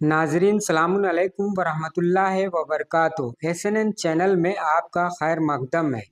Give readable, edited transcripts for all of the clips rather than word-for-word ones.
नाजरीन सलामुन अलैकुम वरहमतुल्लाहि वबरकातुहू। SNN चैनल में आपका खैर मकदम है।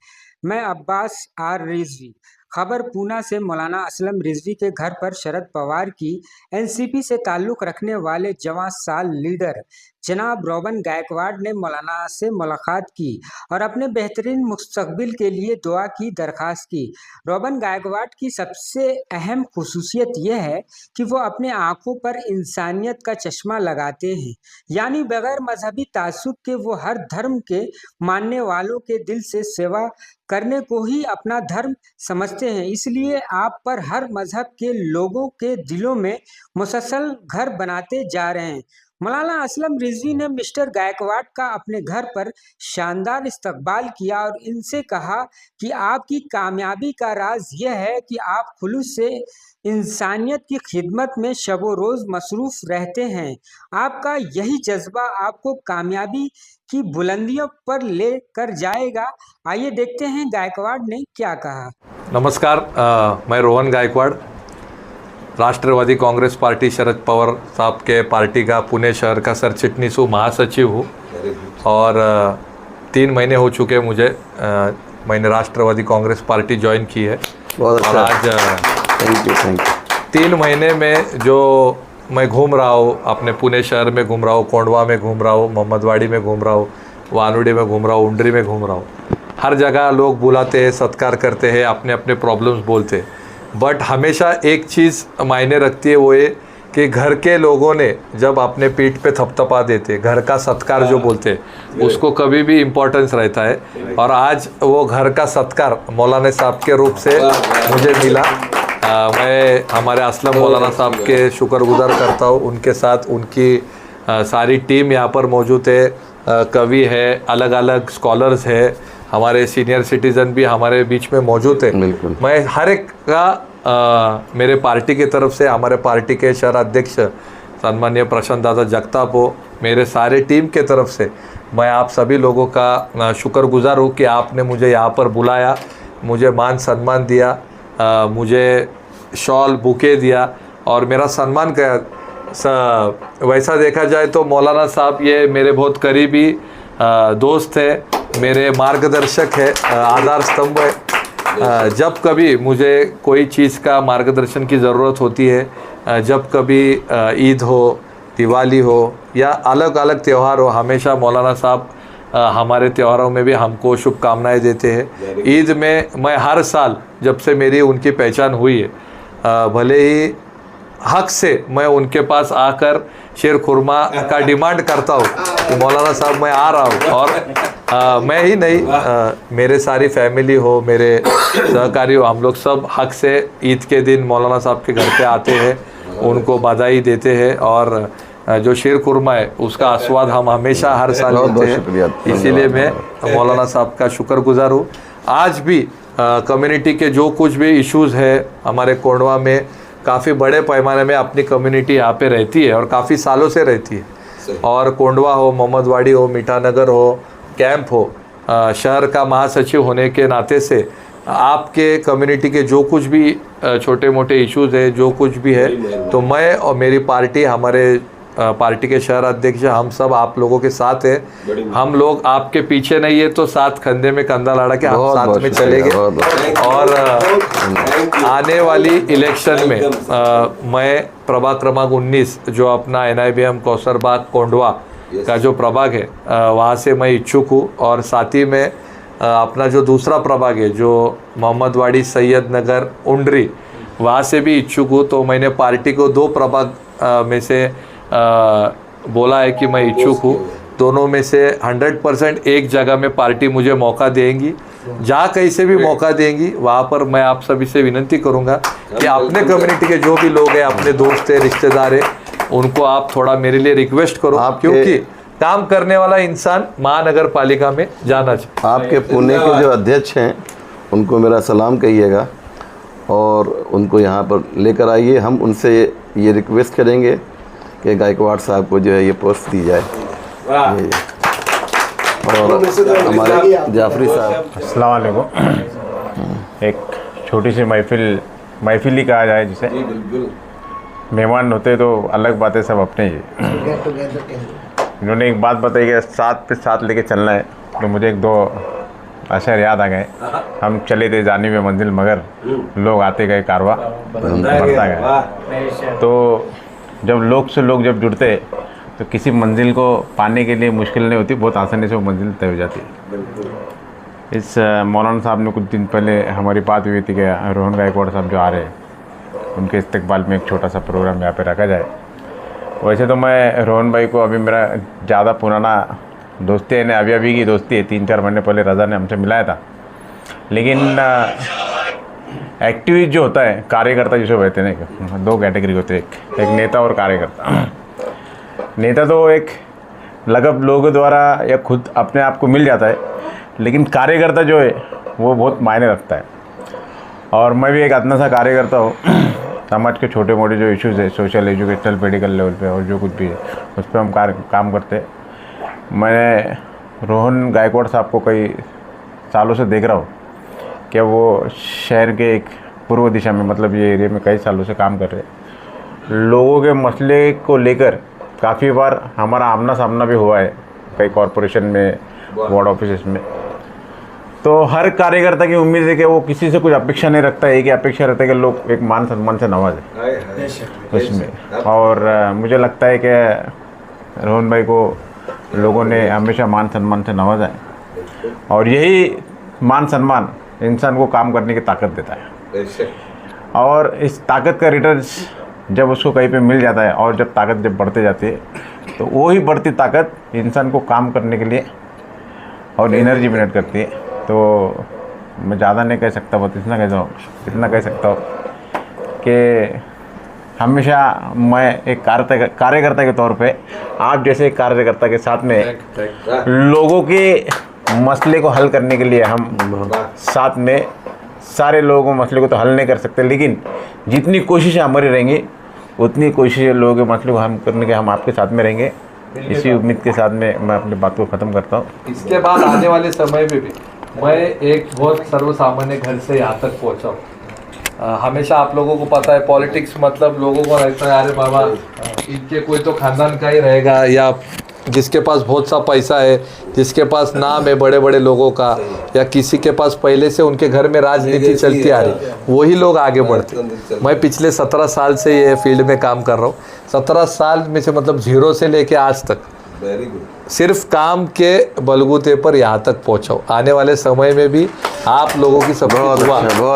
मैं अब्बास आर रिजवी। खबर पूना से मौलाना असलम रिजवी के घर पर शरद पवार की एनसीपी से ताल्लुक़ रखने वाले जवां साल लीडर जनाब रोबन गायकवाड ने मौलाना से मुलाकात की और अपने बेहतरीन मुस्तकबिल के लिए दुआ की दरख्वास्त की। रोबन गायकवाड की सबसे अहम खुसूसियत यह है कि वो अपने आंखों पर इंसानियत का चश्मा लगाते हैं, यानी बगैर मजहबी तासुब के वो हर धर्म के मानने वालों के दिल से सेवा करने को ही अपना धर्म समझते हैं। इसलिए आप पर हर मजहब के लोगों के दिलों में मुसलसल घर बनाते जा रहे हैं। मौलाना असलम रिजवी ने मिस्टर गायकवाड का अपने घर पर शानदार इस्तकबाल किया और इनसे कहा कि आपकी कामयाबी का राज यह है कि आप खुलूस से इंसानियत की खिदमत में शबो रोज़ मसरूफ़ रहते हैं। आपका यही जज्बा आपको कामयाबी की बुलंदियों पर ले कर जाएगा। आइए देखते हैं गायकवाड ने क्या कहा। नमस्कार, मैं रोहन गायकवाड, राष्ट्रवादी कांग्रेस पार्टी शरद पवार साहब के पार्टी का पुणे शहर का सरचिटनीस हूँ, महासचिव हूँ और 3 महीने हो चुके मुझे। मैंने राष्ट्रवादी कांग्रेस पार्टी ज्वाइन की है और आज थैंक यू 3 महीने में जो मैं घूम रहा हूँ, अपने पुणे शहर में घूम रहा हूँ, कोंडवा में घूम रहा हूँ, मोहम्मदवाड़ी में घूम रहा हूँ, वानुड़ी में घूम रहा हूँ, उंडरी में घूम रहा हूँ। हर जगह लोग बुलाते हैं, सत्कार करते हैं, अपने अपने प्रॉब्लम्स बोलते हैं, बट हमेशा एक चीज़ मायने रखती है, वो ये कि घर के लोगों ने जब अपने पीठ पे थपथपा देते, घर का सत्कार जो बोलते उसको कभी भी इम्पोर्टेंस रहता है। और आज वो घर का सत्कार मौलाना साहब के रूप से मुझे मिला। मैं हमारे असलम मौलाना साहब के शुक्रगुजार करता हूँ। उनके साथ उनकी सारी टीम यहाँ पर मौजूद है, कवि है, अलग अलग स्कॉलर्स है, हमारे सीनियर सिटीज़न भी हमारे बीच में मौजूद है। मैं हर एक का मेरे पार्टी की तरफ से, हमारे पार्टी के शहर अध्यक्ष सम्माननीय प्रशांत दादा जगताप हो, मेरे सारे टीम के तरफ से मैं आप सभी लोगों का शुक्रगुजार हूँ कि आपने मुझे यहाँ पर बुलाया, मुझे मान सम्मान दिया, मुझे शॉल बुके दिया और मेरा सम्मान किया। वैसा देखा जाए तो मौलाना साहब ये मेरे बहुत करीबी दोस्त है, मेरे मार्गदर्शक है, आधार स्तंभ है। जब कभी मुझे कोई चीज़ का मार्गदर्शन की ज़रूरत होती है, जब कभी ईद हो, दिवाली हो या अलग अलग त्यौहार हो, हमेशा मौलाना साहब हमारे त्योहारों में भी हमको शुभकामनाएं देते हैं। ईद में मैं हर साल जब से मेरी उनकी पहचान हुई है, भले ही हक से मैं उनके पास आकर शेर खुरमा का डिमांड करता हूँ कि मौलाना साहब मैं आ रहा हूँ। और मैं ही नहीं, मेरे सारी फैमिली हो, मेरे सहकारी हो, हम लोग सब हक से ईद के दिन मौलाना साहब के घर पे आते हैं, उनको बधाई देते हैं और जो शेर खुरमा है उसका आस्वाद हम हमेशा हर साल लेते हैं। इसीलिए मैं मौलाना साहब का शुक्रगुजार हूँ। आज भी कम्युनिटी के जो कुछ भी इश्यूज़ है, हमारे कोंडवा में काफ़ी बड़े पैमाने में अपनी कम्युनिटी यहाँ पे रहती है और काफ़ी सालों से रहती है। और कोंडवा हो, मोहम्मदवाड़ी हो, मीठानगर हो, कैंप हो, शहर का महासचिव होने के नाते से आपके कम्युनिटी के जो कुछ भी छोटे मोटे इश्यूज़ है, जो कुछ भी है, तो मैं और मेरी पार्टी, हमारे पार्टी के शहर अध्यक्ष, हम सब आप लोगों के साथ है। हम लोग आपके पीछे नहीं है तो साथ कंधे में कंधा लड़ा के हम साथ में चलेंगे। और आने वाली इलेक्शन में मैं प्रभाग क्रमांक 19 जो अपना NIBM कौसरबाग कोंडवा का जो प्रभाग है, वहाँ से मैं इच्छुक हूँ। और साथ ही में अपना जो दूसरा प्रभाग है जो मोहम्मदवाड़ी, सैयद नगर, उंडरी, वहाँ से भी इच्छुक हूँ। तो मैंने पार्टी को 2 प्रभाग में से बोला है कि मैं इच्छुक हूँ। दोनों में से 100% एक जगह में पार्टी मुझे मौका देंगी, जहाँ कहीं से भी मौका देंगी वहाँ पर मैं आप सभी से विनती करूँगा कि अपने कम्युनिटी के जो भी लोग हैं, अपने दोस्त हैं, रिश्तेदार हैं, उनको आप थोड़ा मेरे लिए रिक्वेस्ट करो, क्योंकि काम करने वाला इंसान महानगर पालिका में जाना चाहिए। आपके पुणे के जो अध्यक्ष हैं उनको मेरा सलाम कहिएगा और उनको यहाँ पर लेकर आइए। हम उनसे ये रिक्वेस्ट करेंगे कि गायकवाड साहब को जो है ये पोस्ट दी जाए। और हमारे जाफरी साहब, अस्सलाम वालेकुम। एक छोटी सी महफिल ही कहा जाए जिसे, मेहमान होते तो अलग बातें, सब अपने ही। इन्होंने एक बात बताई कि साथ पे साथ लेके चलना है, तो मुझे एक दो अशर याद आ गए। हम चले थे जाने में मंजिल, मगर लोग आते गए कारवा बढ़ता गया। तो जब लोग से लोग जब जुड़ते तो किसी मंजिल को पाने के लिए मुश्किल नहीं होती, बहुत आसानी से वो मंजिल तय हो जाती है। इस मौलाना साहब ने कुछ दिन पहले हमारी बात हुई थी कि रोहन गायकवाड़ साहब जो आ रहे हैं, उनके इस्तकबाल में एक छोटा सा प्रोग्राम यहाँ पे रखा जाए। वैसे तो मैं रोहन भाई को, अभी मेरा ज़्यादा पुराना दोस्ती है, अभी की दोस्ती है, 3-4 महीने पहले रज़ा ने हमसे मिलाया था। लेकिन एक्टिविस्ट जो होता है, कार्यकर्ता जिसे कहते हैं ना, 2 कैटेगरी होते हैं, एक नेता और कार्यकर्ता। नेता तो एक लगभग लोगों द्वारा या खुद अपने आप को मिल जाता है, लेकिन कार्यकर्ता जो है वो बहुत मायने रखता है। और मैं भी एक इतना सा कार्यकर्ता हूँ। समाज के छोटे मोटे जो इश्यूज़ है, सोशल, एजुकेशनल, मेडिकल लेवल पे और जो कुछ भी है, उस पर हम काम करते हैं। मैं रोहन गायकवाड़ साहब को कई सालों से देख रहा हूँ कि वो शहर के एक पूर्व दिशा में, मतलब ये एरिया में कई सालों से काम कर रहे हैं। लोगों के मसले को लेकर काफ़ी बार हमारा आमना सामना भी हुआ है, कई कॉरपोरेशन में, वार्ड ऑफिस में। तो हर कार्यकर्ता की उम्मीद है कि वो किसी से कुछ अपेक्षा नहीं रखता है, कि अपेक्षा रहता है कि लोग एक मान सम्मान से नवाजें उसमें। और मुझे लगता है कि रोहन भाई को लोगों ने हमेशा मान सम्मान से नवाजा है, और यही मान सम्मान इंसान को काम करने की ताकत देता है। और इस ताकत का रिटर्न जब उसको कहीं पे मिल जाता है, और जब ताकत जब बढ़ते जाती है, तो वो ही बढ़ती ताकत इंसान को काम करने के लिए और एनर्जी जनरेट करती है। तो मैं ज़्यादा नहीं कह सकता, बस इतना कह सकता हूँ कि हमेशा मैं एक कार्यकर्ता के तौर पे, आप जैसे एक कार्यकर्ता के साथ में लोगों के मसले को हल करने के लिए हम साथ में, सारे लोगों के मसले को तो हल नहीं कर सकते, लेकिन जितनी कोशिशें हमारी रहेंगी उतनी कोशिशें लोगों के मसले को हम करने के हम आपके साथ में रहेंगे। इसी उम्मीद के साथ में मैं अपनी बात को ख़त्म करता हूँ। इसके बाद आने वाले समय में भी मैं एक बहुत सर्वसामान्य घर से यहाँ तक पहुँचा हूँ। हमेशा आप लोगों को पता है, पॉलिटिक्स मतलब लोगों को लगता है अरे बाबा इनके कोई तो खानदान का ही रहेगा, या जिसके पास बहुत सा पैसा है, जिसके पास नाम है बड़े बड़े लोगों का, या किसी के पास पहले से उनके घर में राजनीति चलती आ रही, वही लोग आगे बढ़ते। मैं पिछले 17 साल से ये फील्ड में काम कर रहा हूँ। 17 साल में से मतलब 0 से लेके आज तक सिर्फ काम के बलबूते पर यहाँ तक पहुँचा। आने वाले समय में भी आप लोगों की सब बहुत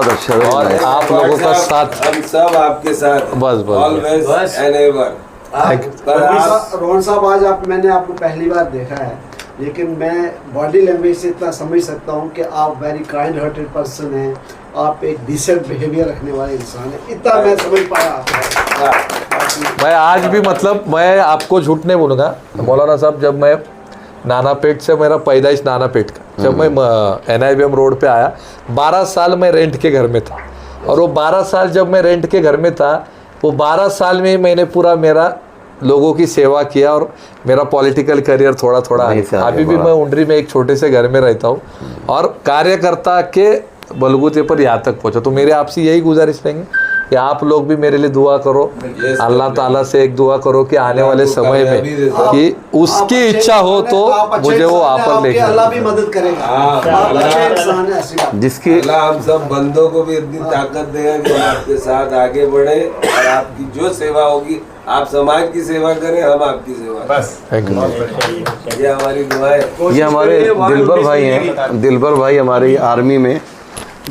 अच्छा और आप लोगों का साथ, हम सब आपके साथ, बस एंड एवर। रोहन साहब, आज मैंने आपको पहली बार देखा है, लेकिन मैं बॉडी लैंग्वेज से इतना समझ सकता हूँ कि आप वेरी काइंड हार्टेड पर्सन हैं, आप एक डिसेंट बिहेवियर रखने वाले इंसान हैं, इतना मैं समझ पाया। मैं आज भी मतलब मैं आपको झूठ नहीं बोलूँगा मौलाना साहब, जब मैं नानापेट से, मेरा पैदाइश नानापेट का, जब मैं NIBM रोड पे आया, 12 साल मैं रेंट के घर में था। और वो 12 साल जब मैं रेंट के घर में था, वो 12 साल में मैंने पूरा मेरा लोगों की सेवा किया, और मेरा पॉलिटिकल करियर थोड़ा थोड़ा अभी भी मैं उंडरी में एक छोटे से घर में रहता हूँ, और कार्यकर्ता के बलबूते पर यहाँ तक पहुँचा। तो मेरे आपसे यही गुजारिश रहेंगे कि आप लोग भी मेरे लिए दुआ करो, अल्लाह ताला से एक दुआ करो कि आने वाले समय में कि उसकी इच्छा हो तो मुझे वो आप पर लेके, अल्लाह भी मदद करेगा। जिसकी अल्लाह हम सब बंदों को भी इतनी ताकत देगा कि आपके साथ आगे बढ़े, और आपकी जो सेवा होगी, आप समाज की सेवा करें, हम आपकी सेवा। बस ये हमारी दुआ है। ये हमारे दिलबर भाई हैं, दिलबर भाई हमारे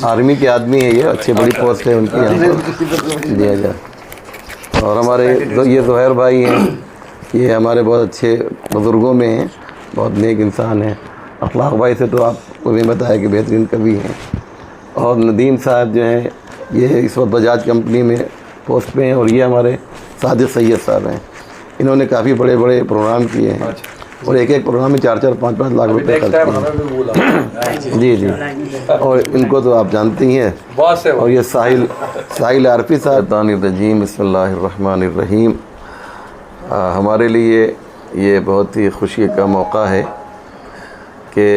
आर्मी के आदमी है, ये अच्छी बड़ी पोस्ट है उनकी यहाँ पर दिया जाए। और हमारे ये ज़ोहैर भाई हैं, ये हमारे बहुत अच्छे बुज़ुर्गों में हैं, बहुत नेक इंसान हैं। अखलाक भाई से तो आपको भी बताया कि बेहतरीन कवि हैं। और नदीम साहब जो हैं, ये इस वक्त बजाज कंपनी में पोस्ट पे हैं, और ये हमारे साजिद सैयद साहब हैं। इन्होंने काफ़ी बड़े बड़े प्रोग्राम किए हैं, और एक प्रोग्राम में 4-4, 5-5 लाख रुपए खर्च किए। जी। और इनको तो आप जानते ही हैं। और ये साहिल आरफी साहब, रजीम बिस्मिल्लाहिर्रहमानिर्रहीम। हमारे लिए ये बहुत ही खुशी का मौका है कि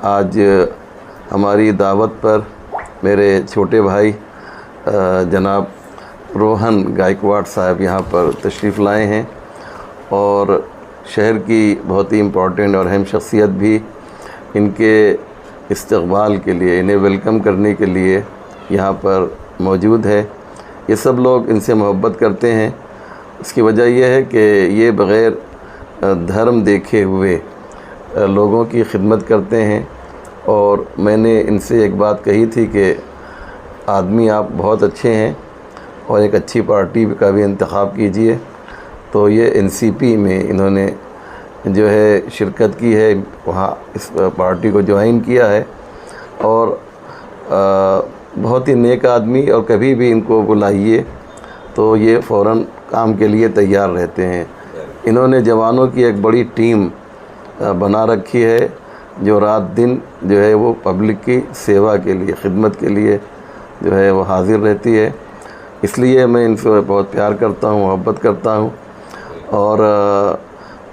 आज हमारी दावत पर मेरे छोटे भाई जनाब रोहन गायकवाड़ साहब यहाँ पर तशरीफ़ लाए हैं और शहर की बहुत ही इम्पोर्टेंट और अहम शख्सियत भी इनके इस्तक़बाल के लिए, इन्हें वेलकम करने के लिए यहाँ पर मौजूद है। ये सब लोग इनसे मोहब्बत करते हैं। इसकी वजह यह है कि ये बग़ैर धर्म देखे हुए लोगों की खिदमत करते हैं। और मैंने इनसे एक बात कही थी कि आदमी आप बहुत अच्छे हैं और एक अच्छी पार्टी का भी इंतखाब कीजिए। तो ये एनसीपी में इन्होंने जो है शिरकत की है, वहाँ इस पार्टी को ज्वाइन किया है और बहुत ही नेक आदमी, और कभी भी इनको बुलाइए तो ये फ़ौरन काम के लिए तैयार रहते हैं। इन्होंने जवानों की एक बड़ी टीम बना रखी है जो रात दिन जो है वो पब्लिक की सेवा के लिए, खिदमत के लिए जो है वो हाज़िर रहती है। इसलिए मैं इनसे बहुत प्यार करता हूँ, मोहब्बत करता हूँ और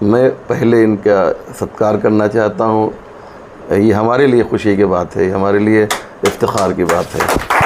मैं पहले इनका सत्कार करना चाहता हूँ। ये हमारे लिए खुशी की बात है, हमारे लिए इफ्तिखार की बात है।